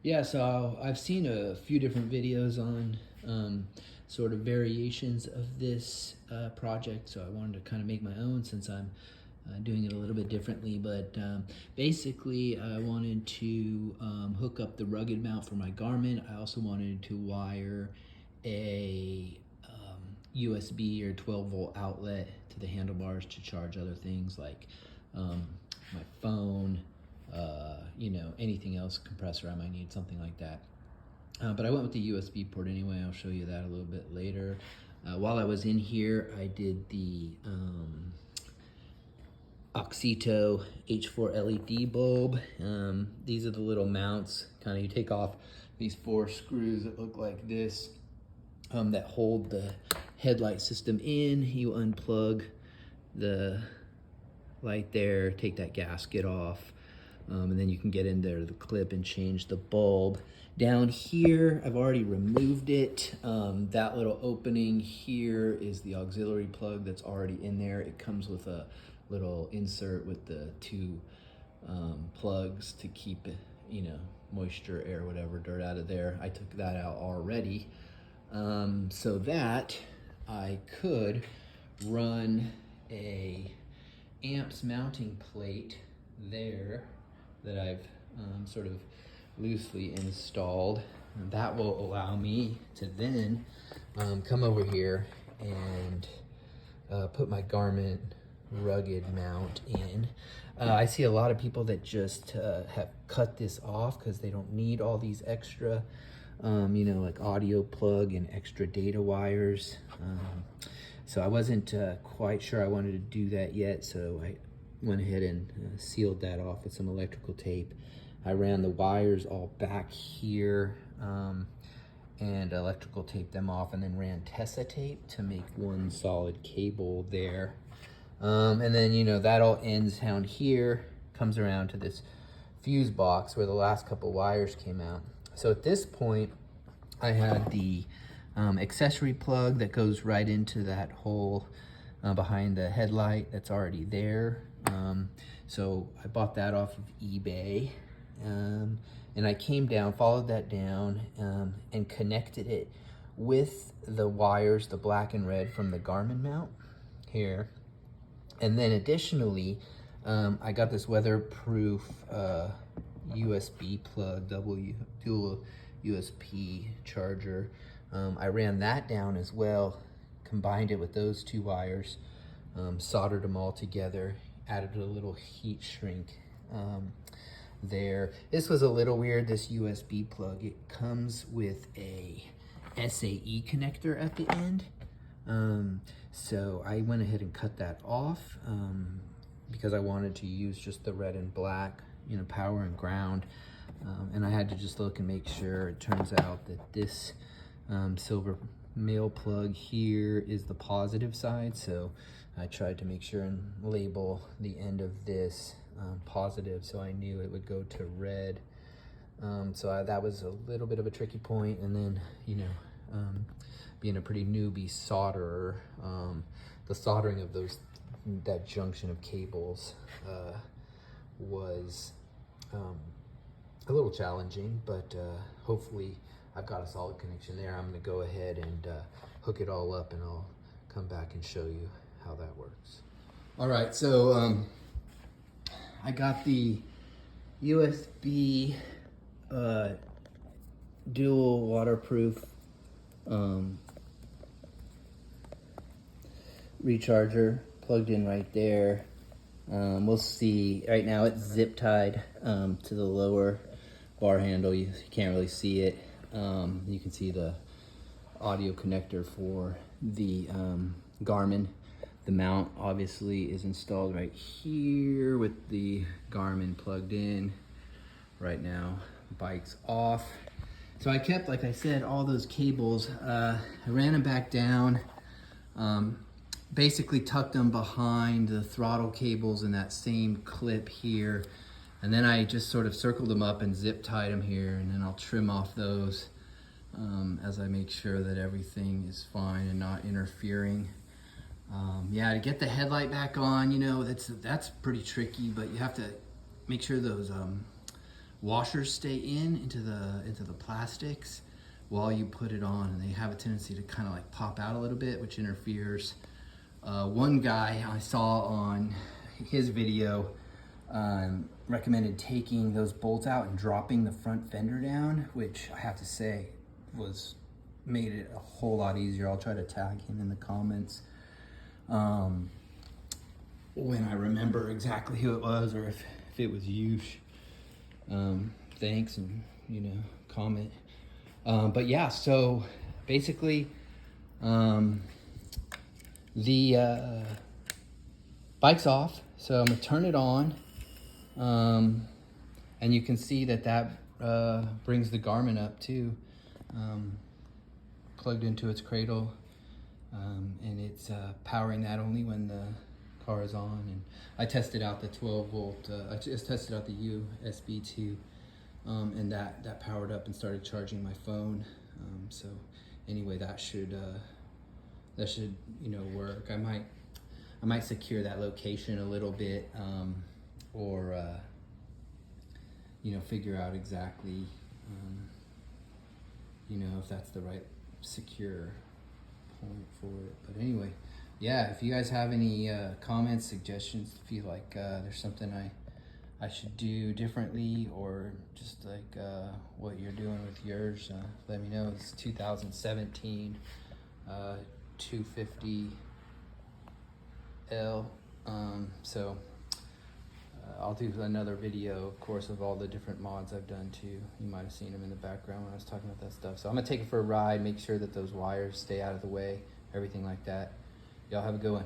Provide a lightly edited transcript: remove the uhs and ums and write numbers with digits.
Yeah, so I've seen a few different videos on sort of variations of this project, so I wanted to kind of make my own since I'm doing it a little bit differently. But basically, I wanted to hook up the rugged mount for my Garmin. I also wanted to wire a USB or 12-volt outlet to the handlebars to charge other things like my phone, anything else, compressor I might need, something like that. But I went with the USB port anyway. I'll show you that a little bit later. While I was in here, I did the Oxito H4 LED bulb. These are the little mounts. Kind of you take off these 4 screws that look like this that hold the headlight system in. You unplug the light there, take that gasket off, and then you can get in there the clip and change the bulb. Down here, I've already removed it. That little opening here is the auxiliary plug that's already in there. It comes with a little insert with the 2 plugs to keep moisture, air, whatever, dirt out of there. I took that out already, so that I could run a amps mounting plate there that I've sort of loosely installed. And that will allow me to then come over here and put my Garmin rugged mount in. I see a lot of people that just have cut this off because they don't need all these extra like audio plug and extra data wires. So I wasn't quite sure I wanted to do that yet, so I went ahead and sealed that off with some electrical tape. I ran the wires all back here and electrical taped them off, and then ran Tessa tape to make one solid cable there. And then, that all ends down here, comes around to this fuse box where the last couple wires came out. So at this point, I had the accessory plug that goes right into that hole behind the headlight that's already there. So I bought that off of eBay, and I came down, followed that down, and connected it with the wires, the black and red from the Garmin mount here. And then additionally, I got this weatherproof USB plug, dual USB charger. I ran that down as well, combined it with those 2 wires, soldered them all together, added a little heat shrink there. This was a little weird, this USB plug. It comes with a SAE connector at the end. So I went ahead and cut that off because I wanted to use just the red and black, power and ground. And I had to just look and make sure. It turns out that this silver male plug here is the positive side, so I tried to make sure and label the end of this positive so I knew it would go to red. That was a little bit of a tricky point. And then, being a pretty newbie solderer, the soldering of that junction of cables was a little challenging, but hopefully I've got a solid connection there. I'm gonna go ahead and hook it all up, and I'll come back and show you how that works. All right, so I got the USB dual waterproof recharger plugged in right there. We'll see. Right now it's zip tied to the lower bar handle. You can't really see it. You can see the audio connector for the Garmin. The mount obviously is installed right here with the Garmin plugged in. Right now, bike's off. So I kept, like I said, all those cables. I ran them back down, basically tucked them behind the throttle cables in that same clip here. And then I just sort of circled them up and zip tied them here, and then I'll trim off those as I make sure that everything is fine and not interfering. Yeah, to get the headlight back on, that's pretty tricky, but you have to make sure those washers stay into the plastics while you put it on, and they have a tendency to kind of like pop out a little bit, which interferes. One guy I saw on his video recommended taking those bolts out and dropping the front fender down, which I have to say made it a whole lot easier. I'll try to tag him in the comments when I remember exactly who it was, or if it was Yush. Thanks, and comment. But yeah, so basically the bike's off, so I'm gonna turn it on, and you can see that brings the Garmin up too, plugged into its cradle, and it's powering that only when the car is on. And I tested out the 12 volt, I just tested out the USB 2, and that powered up and started charging my phone. So anyway, that should work. I might secure that location a little bit, or figure out exactly if that's the right secure point for it. But anyway, yeah, if you guys have any comments, suggestions, feel like there's something I should do differently, or just like what you're doing with yours, let me know. It's 2017 250L. So I'll do another video, of course, of all the different mods I've done too. You might have seen them in the background when I was talking about that stuff. So I'm gonna take it for a ride, make sure that those wires stay out of the way, everything like that. Y'all have a good one.